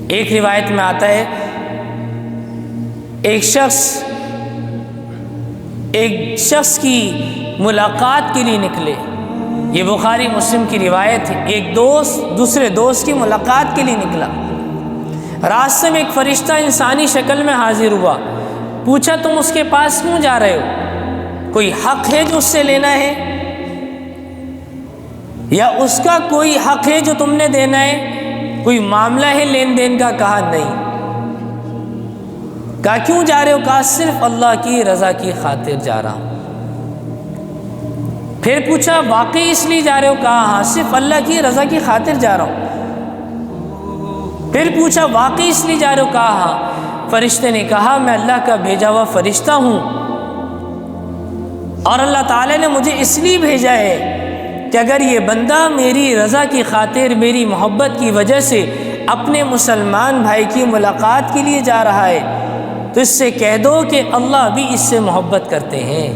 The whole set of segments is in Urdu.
ایک روایت میں آتا ہے ایک شخص کی ملاقات کے لیے نکلے، یہ بخاری مسلم کی روایت ہے، ایک دوست دوسرے دوست کی ملاقات کے لیے نکلا، راستے میں ایک فرشتہ انسانی شکل میں حاضر ہوا، پوچھا تم اس کے پاس کیوں جا رہے ہو؟ کوئی حق ہے جو اس سے لینا ہے، یا اس کا کوئی حق ہے جو تم نے دینا ہے، کوئی معاملہ ہے لین دین کا؟ کہا نہیں۔ کہا کیوں جا رہے ہو؟ کہا صرف اللہ کی رضا کی خاطر جا رہا ہوں۔ پھر پوچھا واقعی اس لیے جا رہے ہو؟ کہا ہاں صرف اللہ کی رضا کی خاطر جا رہا ہوں۔ پھر پوچھا واقعی اس لیے جا رہے ہو؟ کہا ہاں۔ فرشتے نے کہا میں اللہ کا بھیجا ہوا فرشتہ ہوں، اور اللہ تعالیٰ نے مجھے اس لیے بھیجا ہے کہ اگر یہ بندہ میری رضا کی خاطر، میری محبت کی وجہ سے اپنے مسلمان بھائی کی ملاقات کے لیے جا رہا ہے تو اس سے کہہ دو کہ اللہ بھی اس سے محبت کرتے ہیں،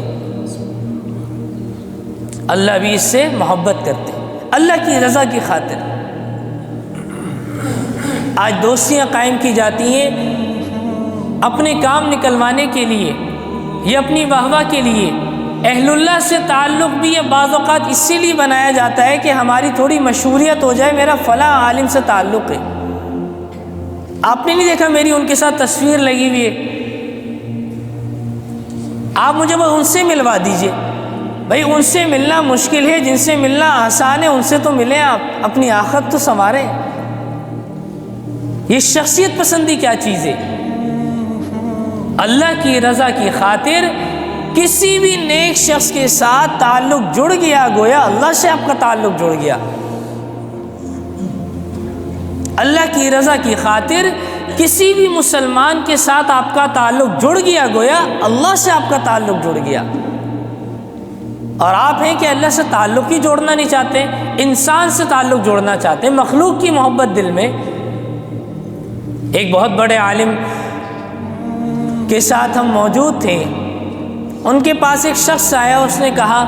اللہ بھی اس سے محبت کرتے ہیں، اللہ کی رضا کی خاطر۔ آج دوستیاں قائم کی جاتی ہیں اپنے کام نکلوانے کے لیے یا اپنی واہ کے لیے۔ اہل اللہ سے تعلق بھی یہ بعض اوقات اسی لیے بنایا جاتا ہے کہ ہماری تھوڑی مشہوریت ہو جائے، میرا فلاں عالم سے تعلق ہے۔ آپ نے نہیں دیکھا میری ان کے ساتھ تصویر لگی ہوئی ہے، آپ مجھے وہ ان سے ملوا دیجئے۔ بھائی ان سے ملنا مشکل ہے، جن سے ملنا آسان ہے ان سے تو ملیں، آپ اپنی آخرت تو سنواریں۔ یہ شخصیت پسندی کیا چیز ہے؟ اللہ کی رضا کی خاطر کسی بھی نیک شخص کے ساتھ تعلق جڑ گیا، گویا اللہ سے آپ کا تعلق جڑ گیا۔ اللہ کی رضا کی خاطر کسی بھی مسلمان کے ساتھ آپ کا تعلق جڑ گیا، گویا اللہ سے آپ کا تعلق جڑ گیا۔ اور آپ ہیں کہ اللہ سے تعلق ہی جوڑنا نہیں چاہتے، انسان سے تعلق جوڑنا چاہتے ہیں، مخلوق کی محبت دل میں۔ ایک بہت بڑے عالم کے ساتھ ہم موجود تھے، ان کے پاس ایک شخص آیا، اس نے کہا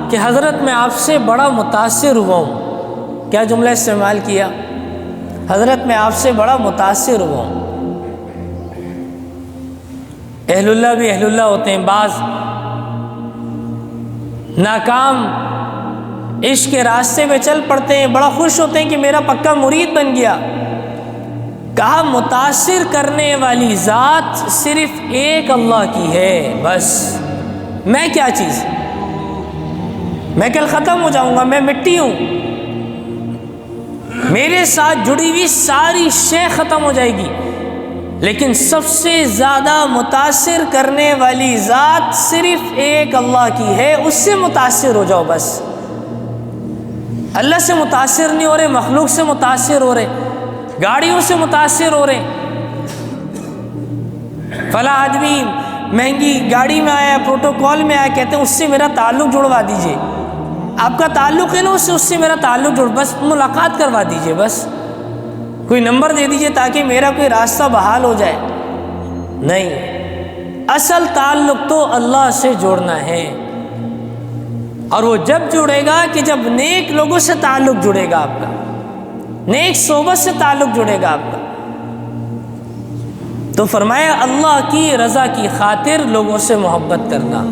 کہ حضرت میں آپ سے بڑا متاثر ہوا ہوں۔ کیا جملہ استعمال کیا؟ حضرت میں آپ سے بڑا متاثر ہوا ہوں۔ اہل اللہ بھی اہل اللہ ہوتے ہیں، بعض ناکام عشق کے راستے پہ چل پڑتے ہیں، بڑا خوش ہوتے ہیں کہ میرا پکا مرید بن گیا۔ کہا متاثر کرنے والی ذات صرف ایک اللہ کی ہے، بس میں کیا چیز، میں کل ختم ہو جاؤں گا، میں مٹی ہوں، میرے ساتھ جڑی ہوئی ساری شے ختم ہو جائے گی، لیکن سب سے زیادہ متاثر کرنے والی ذات صرف ایک اللہ کی ہے، اس سے متاثر ہو جاؤ بس۔ اللہ سے متاثر نہیں ہو رہے، مخلوق سے متاثر ہو رہے، گاڑیوں سے متاثر ہو رہے، فلاں آدمی مہنگی گاڑی میں آیا، پروٹوکول میں آیا، کہتے ہیں اس سے میرا تعلق جڑوا دیجئے۔ آپ کا تعلق ہے نا اس سے میرا تعلق جوڑ، بس ملاقات کروا دیجئے، بس کوئی نمبر دے دیجئے تاکہ میرا کوئی راستہ بحال ہو جائے۔ نہیں، اصل تعلق تو اللہ سے جوڑنا ہے، اور وہ جب جڑے گا کہ جب نیک لوگوں سے تعلق جڑے گا آپ کا، نیک صحبت سے تعلق جڑے گا آپ کا۔ تو فرمایا اللہ کی رضا کی خاطر لوگوں سے محبت کرنا،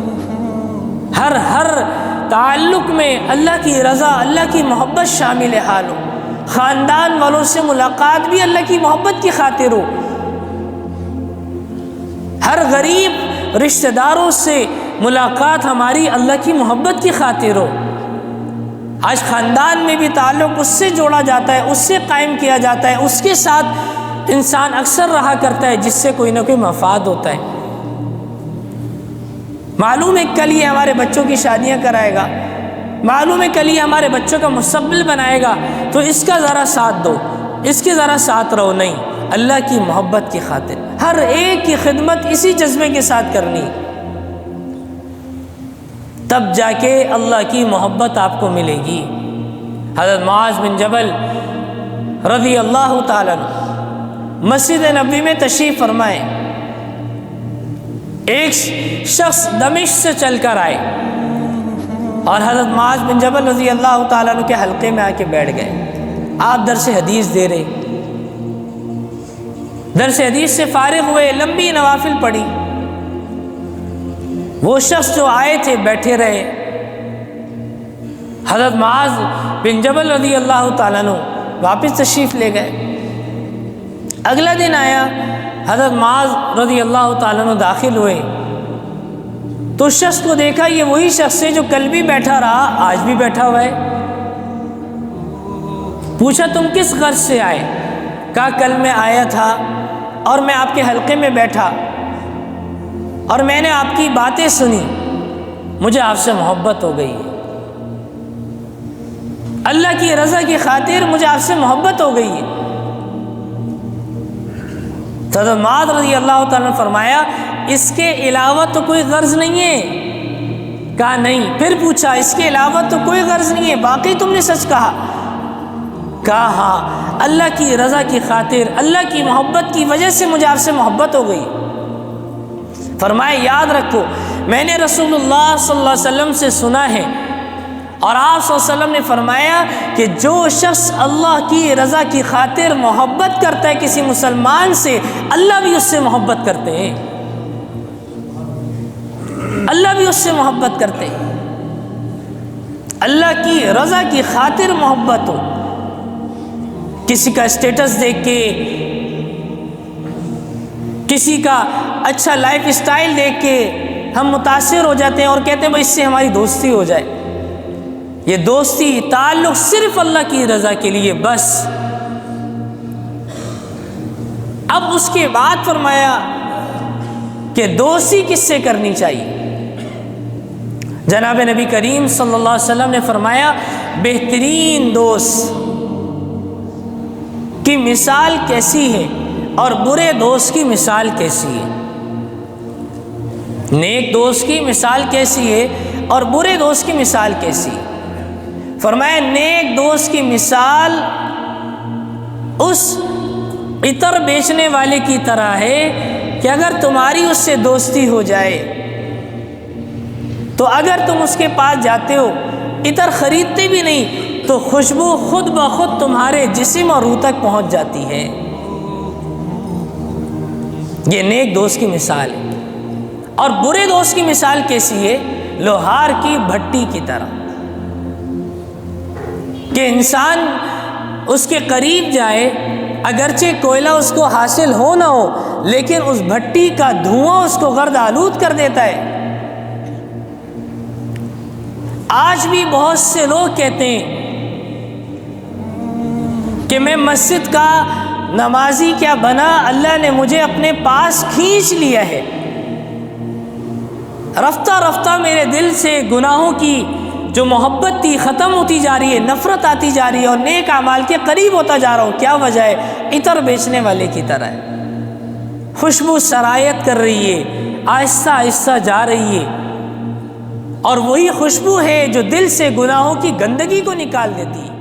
ہر تعلق میں اللہ کی رضا، اللہ کی محبت شامل حال ہو۔ خاندان والوں سے ملاقات بھی اللہ کی محبت کی خاطر ہو، ہر غریب رشتہ داروں سے ملاقات ہماری اللہ کی محبت کی خاطر ہو۔ آج خاندان میں بھی تعلق اس سے جوڑا جاتا ہے، اس سے قائم کیا جاتا ہے، اس کے ساتھ انسان اکثر رہا کرتا ہے جس سے کوئی نہ کوئی مفاد ہوتا ہے۔ معلوم ہے کل یہ ہمارے بچوں کی شادیاں کرائے گا، معلوم ہے کل یہ ہمارے بچوں کا مستقبل بنائے گا، تو اس کا ذرا ساتھ دو، اس کے ذرا ساتھ رہو۔ نہیں، اللہ کی محبت کی خاطر ہر ایک کی خدمت اسی جذبے کے ساتھ کرنی، تب جا کے اللہ کی محبت آپ کو ملے گی۔ حضرت معاذ بن جبل رضی اللہ تعالیٰ عنہ مسجد نبوی میں تشریف فرمائے، ایک شخص دمشق سے چل کر آئے اور حضرت معاذ بن جبل رضی اللہ تعالیٰ عنہ کے حلقے میں آ کے بیٹھ گئے۔ آپ درس حدیث دے رہے، درس حدیث سے فارغ ہوئے، لمبی نوافل پڑھی، وہ شخص جو آئے تھے بیٹھے رہے، حضرت معاذ بن جبل رضی اللہ تعالیٰ عنہ واپس تشریف لے گئے۔ اگلا دن آیا، حضرت معاذ رضی اللہ تعالیٰ عنہ داخل ہوئے تو اس شخص کو دیکھا، یہ وہی شخص ہے جو کل بھی بیٹھا رہا، آج بھی بیٹھا ہوا ہے۔ پوچھا تم کس غرض سے آئے؟ کہا کل میں آیا تھا اور میں آپ کے حلقے میں بیٹھا اور میں نے آپ کی باتیں سنی، مجھے آپ سے محبت ہو گئی، اللہ کی رضا کی خاطر مجھے آپ سے محبت ہو گئی ہے۔ تو حضرت معاذ رضی اللہ تعالیٰ نے فرمایا اس کے علاوہ تو کوئی غرض نہیں ہے؟ کہا نہیں۔ پھر پوچھا اس کے علاوہ تو کوئی غرض نہیں ہے، باقی تم نے سچ کہا؟ کہا ہاں، اللہ کی رضا کی خاطر، اللہ کی محبت کی وجہ سے مجھے آپ سے محبت ہو گئی۔ فرمایا یاد رکھو، میں نے رسول اللہ صلی اللہ علیہ وسلم سے سنا ہے اور آپ صلی اللہ علیہ وسلم نے فرمایا کہ جو شخص اللہ کی رضا کی خاطر محبت کرتا ہے کسی مسلمان سے، اللہ بھی اس سے محبت کرتے ہیں، اللہ بھی اس سے محبت کرتے ہیں۔ اللہ کی رضا کی خاطر محبت ہو، کسی کا اسٹیٹس دیکھ کے، کسی کا اچھا لائف اسٹائل دیکھ کے ہم متاثر ہو جاتے ہیں اور کہتے ہیں بھائی اس سے ہماری دوستی ہو جائے۔ یہ دوستی تعلق صرف اللہ کی رضا کے لیے بس۔ اب اس کے بعد فرمایا کہ دوستی کس سے کرنی چاہیے؟ جناب نبی کریم صلی اللہ علیہ وسلم نے فرمایا بہترین دوست کی مثال کیسی ہے اور برے دوست کی مثال کیسی ہے، نیک دوست کی مثال کیسی ہے اور برے دوست کی مثال کیسی ہے؟ فرمایا نیک دوست کی مثال اس عطر بیچنے والے کی طرح ہے کہ اگر تمہاری اس سے دوستی ہو جائے تو اگر تم اس کے پاس جاتے ہو، عطر خریدتے بھی نہیں تو خوشبو خود بخود تمہارے جسم اور روح تک پہنچ جاتی ہے۔ یہ نیک دوست کی مثال ہے۔ اور برے دوست کی مثال کیسی ہے؟ لوہار کی بھٹی کی طرح، کہ انسان اس کے قریب جائے، اگرچہ کوئلہ اس کو حاصل ہو نہ ہو، لیکن اس بھٹی کا دھواں اس کو گرد آلود کر دیتا ہے۔ آج بھی بہت سے لوگ کہتے ہیں کہ میں مسجد کا نمازی کیا بنا، اللہ نے مجھے اپنے پاس کھینچ لیا ہے، رفتہ رفتہ میرے دل سے گناہوں کی جو محبت تھی ختم ہوتی جا رہی ہے، نفرت آتی جا رہی ہے اور نیک اعمال کے قریب ہوتا جا رہا ہوں۔ کیا وجہ ہے؟ عطر بیچنے والے کی طرح ہے، خوشبو سرایت کر رہی ہے، آہستہ آہستہ جا رہی ہے، اور وہی خوشبو ہے جو دل سے گناہوں کی گندگی کو نکال دیتی ہے۔